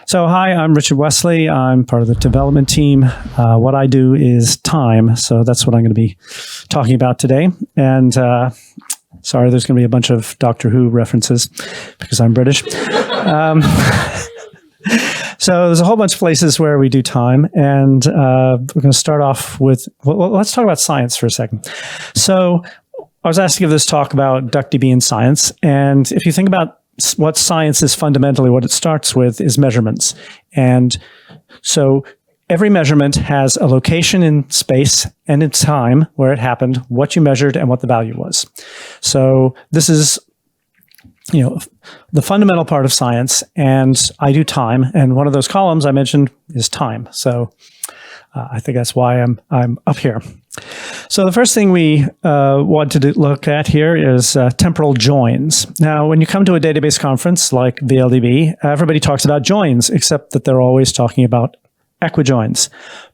So hi, I'm Richard Wesley. I'm part of the development team. What I do is time. So that's what I'm going to be talking about today. And sorry, there's going to be a bunch of Doctor Who references because I'm British. So there's a whole bunch of places where we do time. And we're going to start off with, well, let's talk about science for a second. So I was asked to give this talk about DuckDB and science. And if you think about what science is fundamentally, what it starts with is measurements. And so every measurement has a location in space and in time where it happened, what you measured, and what the value was. So this is, the fundamental part of science, and I do time. And one of those columns I mentioned is time. So I think that's why I'm up here. So the first thing we want to look at here is temporal joins. Now, when you come to a database conference like VLDB, everybody talks about joins, except that they're always talking about equijoins.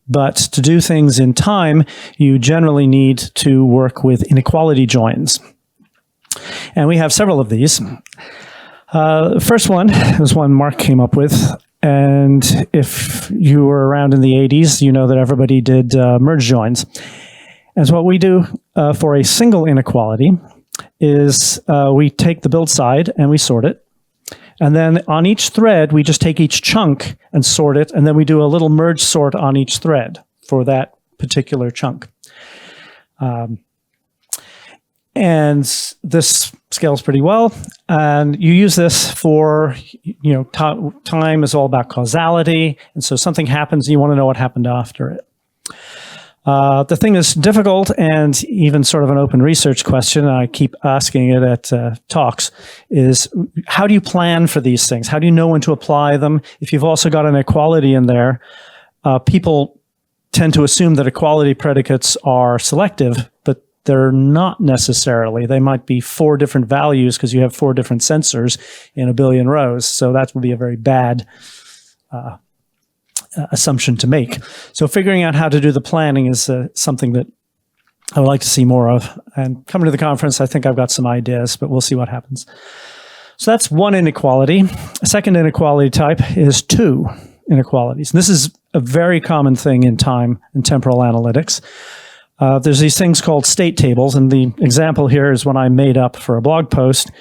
But to do things in time, you generally need to work with inequality joins. And we have several of these. The first one was one Mark came up with. And if you were around in the 80s, you know that everybody did merge joins. And so what we do for a single inequality is we take the build side and we sort it. And then on each thread, we just take each chunk and sort it. And then we do a little merge sort on each thread for that particular chunk. And this scales pretty well. And you use this for, time is all about causality. And so something happens and you want to know what happened after it. The thing is difficult and even sort of an open research question, and I keep asking it at talks, is how do you plan for these things? How do you know when to apply them? If you've also got an equality in there, people tend to assume that equality predicates are selective, but they're not necessarily. They might be 4 different values because you have 4 different sensors in a billion rows. So that would be a very bad assumption to make. So figuring out how to do the planning is something that I would like to see more of. And coming to the conference, I think I've got some ideas, but we'll see what happens. So that's one inequality. A second inequality type is 2 inequalities. And this is a very common thing in time and temporal analytics. There's these things called state tables, and the example here is one I made up for a blog post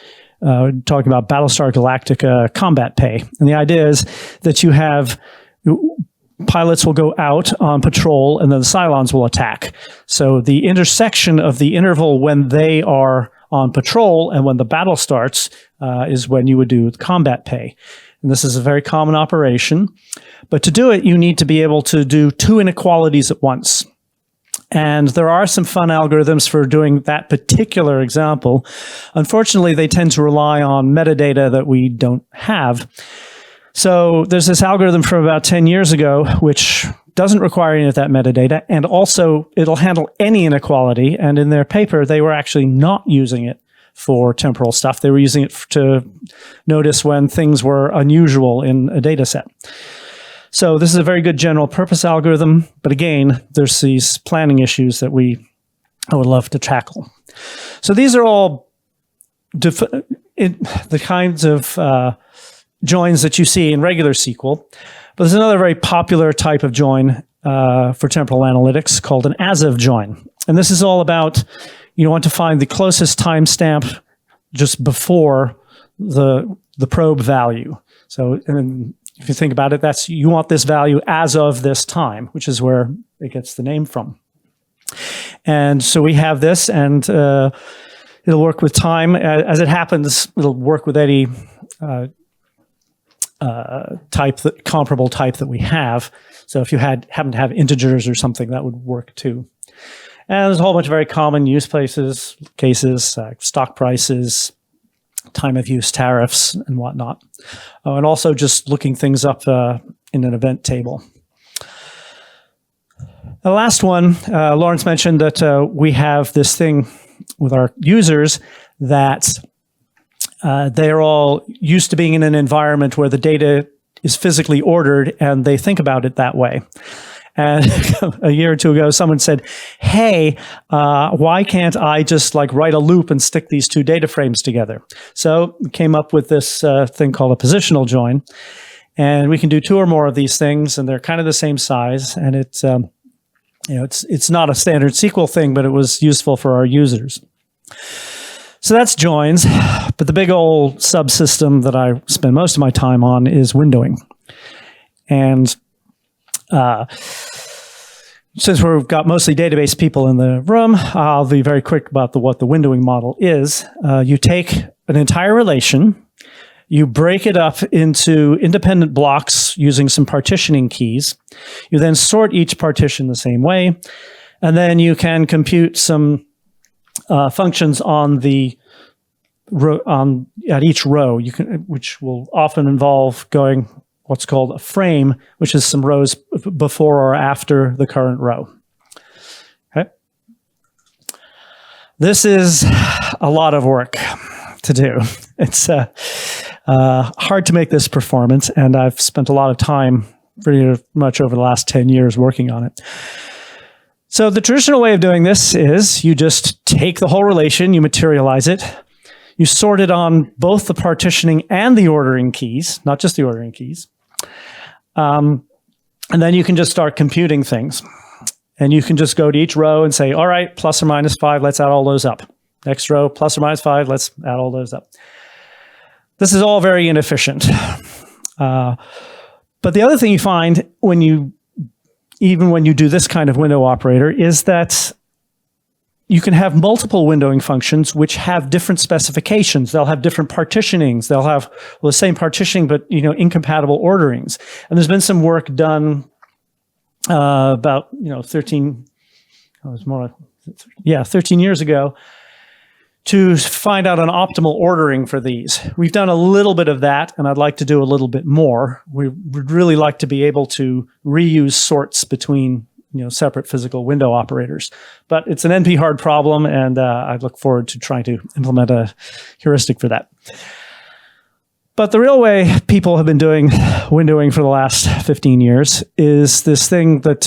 talking about Battlestar Galactica combat pay. And the idea is that you have pilots will go out on patrol and then the Cylons will attack. So the intersection of the interval when they are on patrol and when the battle starts is when you would do combat pay. And this is a very common operation. But to do it, you need to be able to do 2 inequalities at once. And there are some fun algorithms for doing that particular example. Unfortunately, they tend to rely on metadata that we don't have. So there's this algorithm from about 10 years ago, which doesn't require any of that metadata. And also, it'll handle any inequality. And in their paper, they were actually not using it for temporal stuff. They were using it to notice when things were unusual in a data set. So this is a very good general purpose algorithm, but again, there's these planning issues that I would love to tackle. So these are all the kinds of joins that you see in regular SQL. But there's another very popular type of join for temporal analytics called an as-of join. And this is all about, you want to find the closest timestamp just before the probe value. So, and if you think about it, you want this value as of this time, which is where it gets the name from. And so we have this, and it'll work with time. As it happens, it'll work with any comparable type that we have. So if you happen to have integers or something, that would work too. And there's a whole bunch of very common use cases, stock prices, time of use tariffs, and whatnot. And also just looking things up in an event table. The last one, Lawrence mentioned that we have this thing with our users that they're all used to being in an environment where the data is physically ordered and they think about it that way. And a year or two ago, someone said, hey, why can't I just write a loop and stick these 2 data frames together? So we came up with this thing called a positional join. And we can do 2 or more of these things, and they're kind of the same size. And it's not a standard SQL thing, but it was useful for our users. So that's joins. But the big old subsystem that I spend most of my time on is windowing. And since we've got mostly database people in the room, I'll be very quick about what the windowing model is. You take an entire relation, you break it up into independent blocks using some partitioning keys. You then sort each partition the same way, and then you can compute some functions on the at each row. Which will often involve going what's called a frame, which is some rows before or after the current row. Okay. This is a lot of work to do. It's hard to make this performance, and I've spent a lot of time pretty much over the last 10 years working on it. So the traditional way of doing this is you just take the whole relation, you materialize it, you sort it on both the partitioning and the ordering keys, not just the ordering keys. And then you can just start computing things. And you can just go to each row and say, all right, plus or minus 5, let's add all those up. Next row, plus or minus 5, let's add all those up. This is all very inefficient. But the other thing you find even when you do this kind of window operator is that you can have multiple windowing functions which have different specifications. They'll have different partitionings. They'll have the same partitioning, but incompatible orderings. And there's been some work done about 13 years ago to find out an optimal ordering for these. We've done a little bit of that, and I'd like to do a little bit more. We would really like to be able to reuse sorts between separate physical window operators. But it's an NP-hard problem, and I look forward to trying to implement a heuristic for that. But the real way people have been doing windowing for the last 15 years is this thing that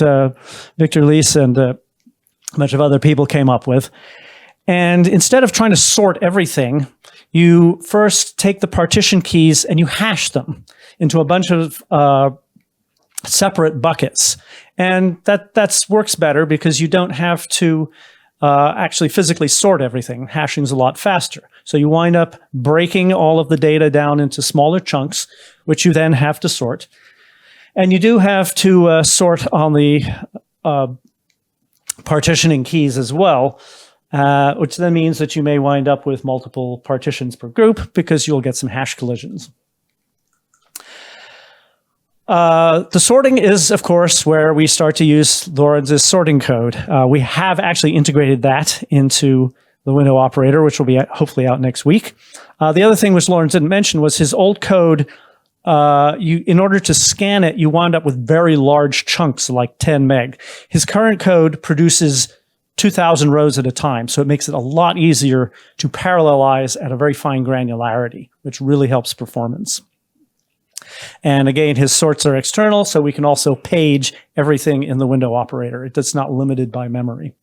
Victor Leese and a bunch of other people came up with. And instead of trying to sort everything, you first take the partition keys and you hash them into a bunch of separate buckets. And that works better because you don't have to actually physically sort everything. Hashing is a lot faster. So you wind up breaking all of the data down into smaller chunks, which you then have to sort. And you do have to sort on the partitioning keys as well, which then means that you may wind up with multiple partitions per group because you'll get some hash collisions. The sorting is, of course, where we start to use Lorenz's sorting code. We have actually integrated that into the window operator, which will be hopefully out next week. The other thing which Lorenz didn't mention was his old code. In order to scan it, you wound up with very large chunks, like 10 meg. His current code produces 2,000 rows at a time, so it makes it a lot easier to parallelize at a very fine granularity, which really helps performance. And again, his sorts are external, so we can also page everything in the window operator. It's not limited by memory.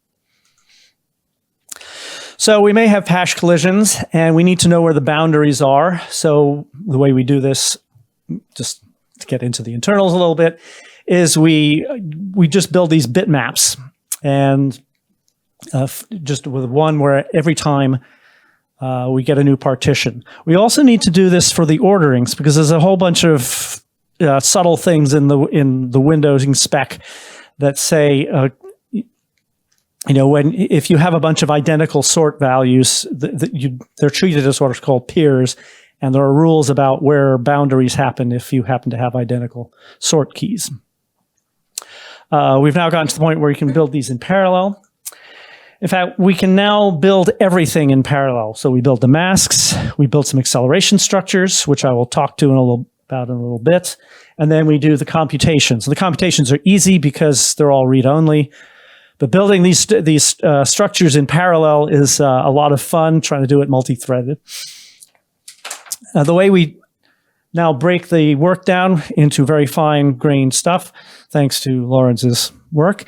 So we may have hash collisions, and we need to know where the boundaries are. So the way we do this, just to get into the internals a little bit, is we just build these bitmaps, and just with one where every time we get a new partition. We also need to do this for the orderings because there's a whole bunch of subtle things in the windowing spec that say, if you have a bunch of identical sort values, they're treated as what are called peers, and there are rules about where boundaries happen if you happen to have identical sort keys. We've now gotten to the point where you can build these in parallel. In fact, we can now build everything in parallel. So we build the masks, we build some acceleration structures, which I will talk to about in a little bit, and then we do the computations. The computations are easy because they're all read-only, but building these structures in parallel is a lot of fun, trying to do it multi-threaded. The way we now break the work down into very fine-grained stuff, thanks to Lorenz's work,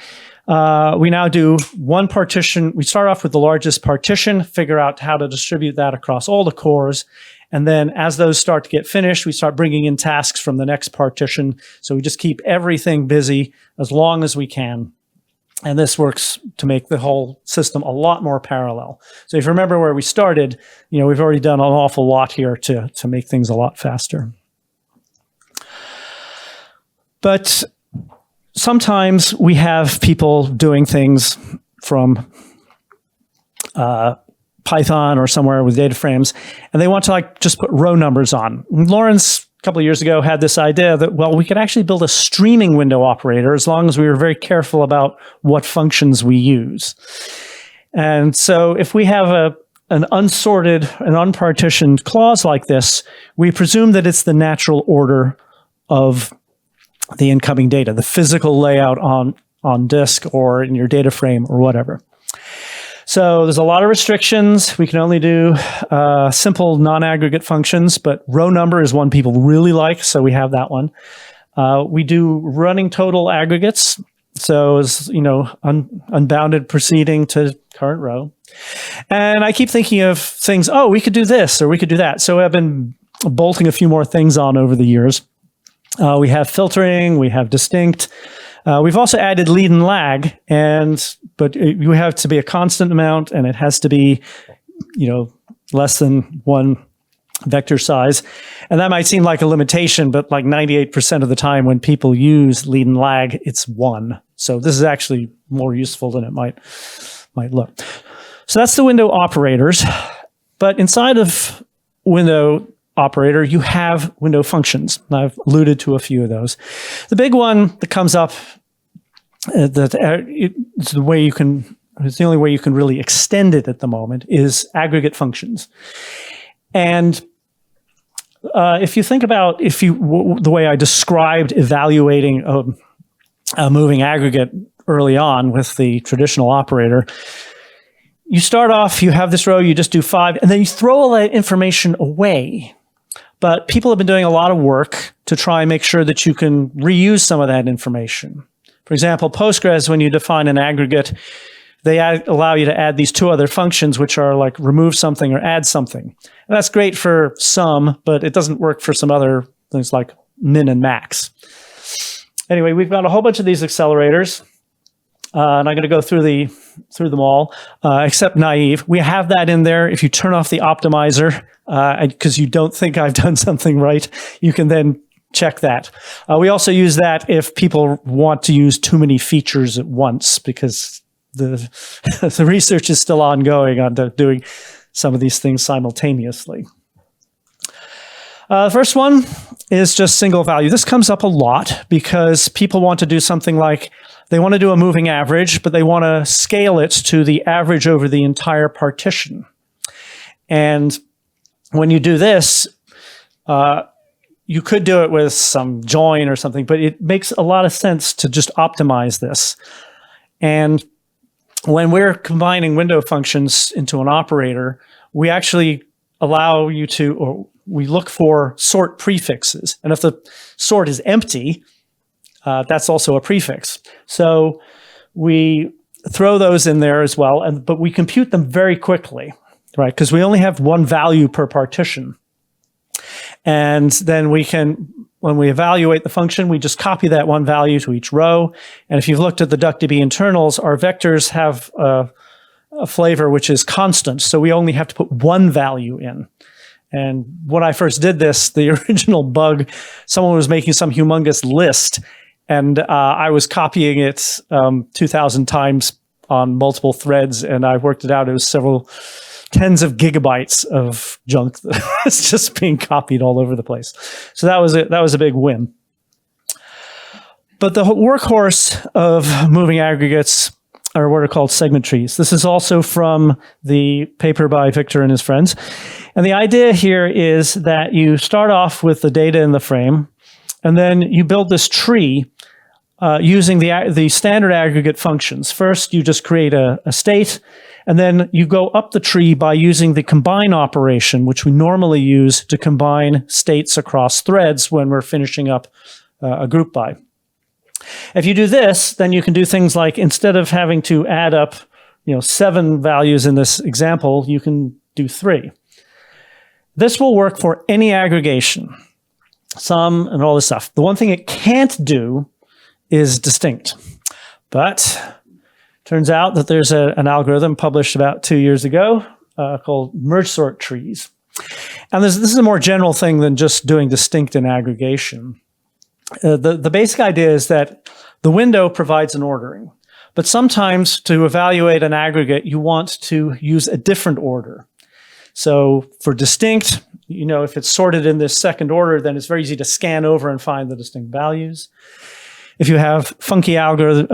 we now do one partition. We start off with the largest partition, figure out how to distribute that across all the cores, And then as those start to get finished, we start bringing in tasks from the next partition. So we just keep everything busy as long as we can. And this works to make the whole system a lot more parallel. So if you remember where we started, we've already done an awful lot here to make things a lot faster. But sometimes we have people doing things from Python or somewhere with data frames, and they want to just put row numbers on. Lawrence, a couple of years ago, had this idea that, well, we could actually build a streaming window operator as long as we were very careful about what functions we use. And so if we have an unsorted, an unpartitioned clause like this, we presume that it's the natural order of the incoming data, the physical layout on disk or in your data frame or whatever. So there's a lot of restrictions. We can only do simple non-aggregate functions, but row number is one people really like, so we have that one. We do running total aggregates, so it's unbounded proceeding to current row. And I keep thinking of things, we could do this or we could do that. So I've been bolting a few more things on over the years. We have filtering, we have distinct. We've also added lead and lag, but you have to be a constant amount, and it has to be, less than one vector size. And that might seem like a limitation, but like 98% of the time when people use lead and lag, it's 1. So this is actually more useful than it might look. So that's the window operators. But inside of window operator, you have window functions. I've alluded to a few of those. The big one that comes up, it's the only way you can really extend it at the moment, is aggregate functions. And if you think about the way I described evaluating a moving aggregate early on with the traditional operator, you start off, you have this row, you just do 5, and then you throw all that information away. But people have been doing a lot of work to try and make sure that you can reuse some of that information. For example, Postgres, when you define an aggregate, they allow you to add these 2 other functions, which are like remove something or add something. And that's great for some, but it doesn't work for some other things like min and max. Anyway, we've got a whole bunch of these accelerators. And I'm going to go through them all, except naive. We have that in there. If you turn off the optimizer, because you don't think I've done something right, you can then check that. We also use that if people want to use too many features at once, because the research is still ongoing on doing some of these things simultaneously. The first one is just single value. This comes up a lot because people want to do something like they want to do a moving average, but they want to scale it to the average over the entire partition. And when you do this, you could do it with some join or something, but it makes a lot of sense to just optimize this. And when we're combining window functions into an operator, we actually allow you to, or we look for sort prefixes. And if the sort is empty, that's also a prefix. So we throw those in there as well, but we compute them very quickly, right? Because we only have one value per partition. And then we can, when we evaluate the function, we just copy that one value to each row. And if you've looked at the DuckDB internals, our vectors have a flavor which is constant. So we only have to put one value in. And when I first did this, the original bug, someone was making some humongous list, and I was copying it 2,000 times on multiple threads, and I worked it out. It was several tens of gigabytes of junk that was just being copied all over the place. So that was a big win. But the workhorse of moving aggregates are what are called segment trees. This is also from the paper by Victor and his friends. And the idea here is that you start off with the data in the frame, and then you build this tree using the standard aggregate functions. First, you just create a state, and then you go up the tree by using the combine operation, which we normally use to combine states across threads when we're finishing up a group by. If you do this, then you can do things like, instead of having to add up 7 values in this example, you can do 3. This will work for any aggregation, sum and all this stuff. The one thing it can't do is distinct. But turns out that there's an algorithm published about 2 years ago called merge sort trees. And this is a more general thing than just doing distinct and aggregation. The basic idea is that the window provides an ordering. But sometimes to evaluate an aggregate, you want to use a different order. So for distinct, if it's sorted in this second order, then it's very easy to scan over and find the distinct values. If you have funky aggregates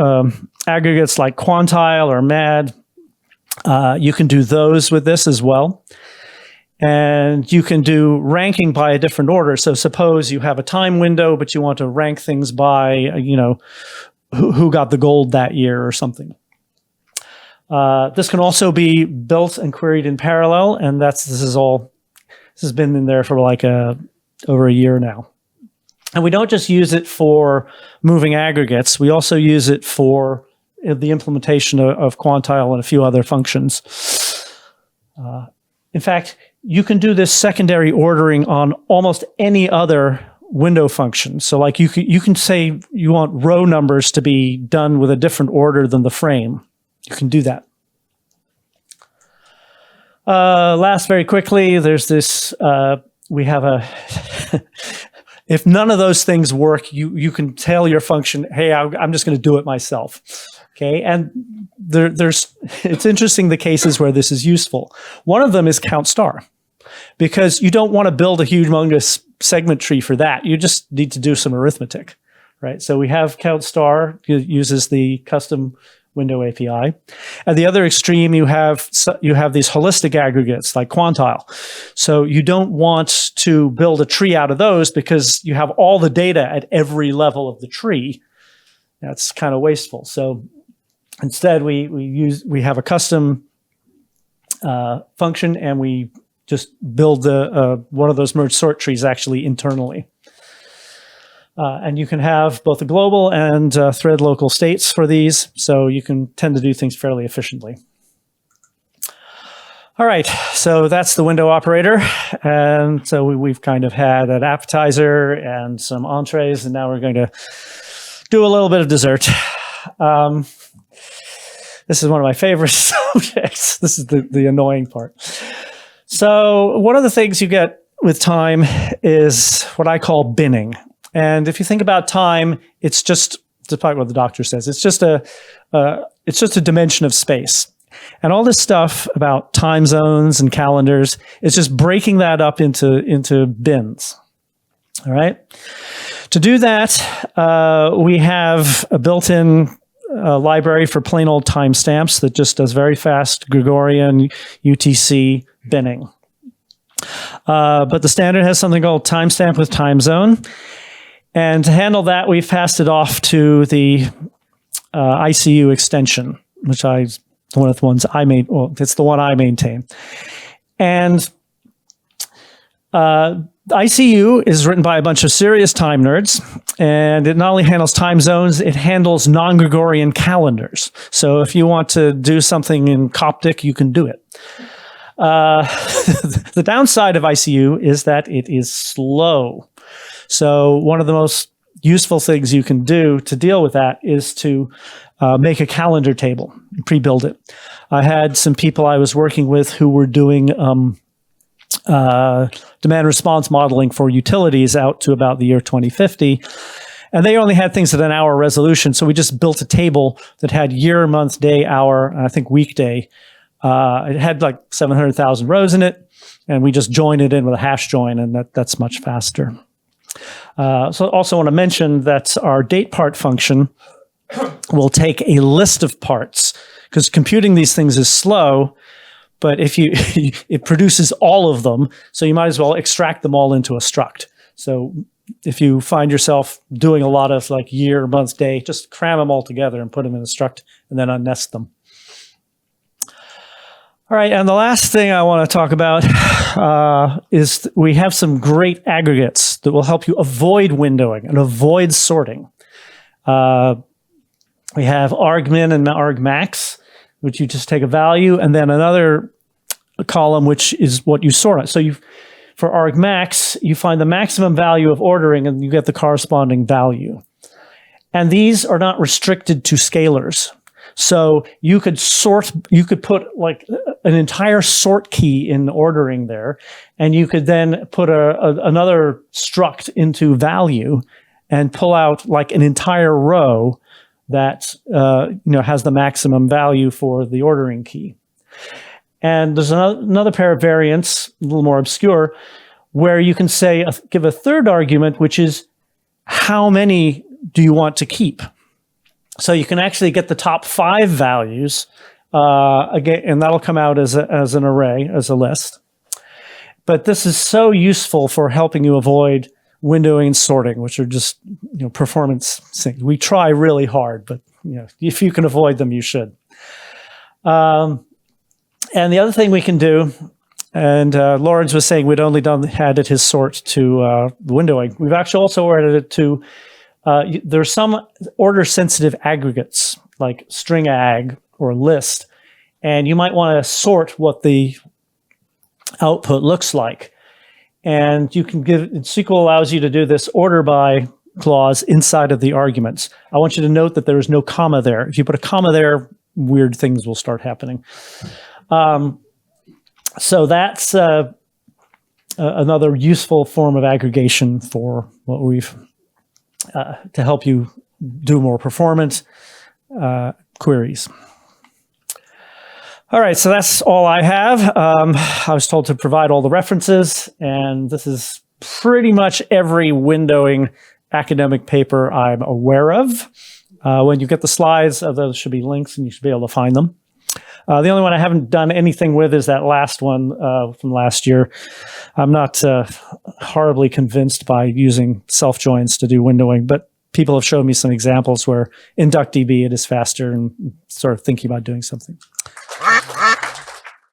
like quantile or MAD, you can do those with this as well. And you can do ranking by a different order. So suppose you have a time window, but you want to rank things by, who got the gold that year or something. This can also be built and queried in parallel, and this has been in there for like over a year now. And we don't just use it for moving aggregates. We also use it for the implementation of quantile and a few other functions. In fact, you can do this secondary ordering on almost any other window function. So like you can say you want row numbers to be done with a different order than the frame. You can do that. Last, very quickly, there's this, we have if none of those things work, you can tell your function, hey, I'm just going to do it myself. Okay, and it's interesting the cases where this is useful. One of them is count star, because you don't want to build a humongous segment tree for that. You just need to do some arithmetic, right? So we have count star, uses the custom window API. At the other extreme, you have these holistic aggregates like quantile. So you don't want to build a tree out of those because you have all the data at every level of the tree. That's kind of wasteful. So instead, we have a custom function, and we just build one of those merge sort trees actually internally. And you can have both a global and thread local states for these, so you can tend to do things fairly efficiently. All right, so that's the window operator. And so we've kind of had an appetizer and some entrees, and now we're going to do a little bit of dessert. This is one of my favorite subjects. This is the annoying part. So one of the things you get with time is what I call binning. And if you think about time, it's just, despite what the doctor says, it's just a dimension of space. And all this stuff about time zones and calendars is just breaking that up into bins. All right. To do that, we have a built-in library for plain old timestamps that just does very fast Gregorian UTC binning. But the standard has something called timestamp with time zone. And to handle that, we've passed it off to the ICU extension, which it's the one I maintain. And ICU is written by a bunch of serious time nerds, and it not only handles time zones, it handles non-Gregorian calendars. So if you want to do something in Coptic, you can do it. The downside of ICU is that it is slow. So one of the most useful things you can do to deal with that is to make a calendar table, pre-build it. I had some people I was working with who were doing demand response modeling for utilities out to about the year 2050. And they only had things at an hour resolution. So we just built a table that had year, month, day, hour, and I think weekday. It had like 700,000 rows in it. And we just joined it in with a hash join, and that's much faster. So I also want to mention that our date part function will take a list of parts, because computing these things is slow, but it produces all of them, so you might as well extract them all into a struct. So if you find yourself doing a lot of like year, month, day, just cram them all together and put them in a struct and then unnest them. All right, and the last thing I want to talk about is we have some great aggregates that will help you avoid windowing and avoid sorting. We have argmin and argmax, which you just take a value, and then another column, which is what you sort on. So for argmax, you find the maximum value of ordering and you get the corresponding value. And these are not restricted to scalars. So you could put like an entire sort key in ordering there, and you could then put another struct into value and pull out like an entire row that has the maximum value for the ordering key. And there's another pair of variants, a little more obscure, where you can say give a third argument, which is how many do you want to keep? So you can actually get the top 5 values again, and that'll come out as an array, as a list. But this is so useful for helping you avoid windowing and sorting, which are just performance things. We try really hard, but if you can avoid them, you should. And the other thing we can do, and Lawrence was saying we'd only added his sort to windowing. We've actually also added it to there's some order-sensitive aggregates, like string ag or list, and you might want to sort what the output looks like. And you can SQL allows you to do this order by clause inside of the arguments. I want you to note that there is no comma there. If you put a comma there, weird things will start happening. So that's another useful form of aggregation for what we've to help you do more performance queries. All right, so that's all I have. I was told to provide all the references, and this is pretty much every windowing academic paper I'm aware of. When you get the slides, those should be links, and you should be able to find them. The only one I haven't done anything with is that last one from last year. I'm not horribly convinced by using self-joins to do windowing, but people have shown me some examples where in DuckDB it is faster and sort of thinking about doing something.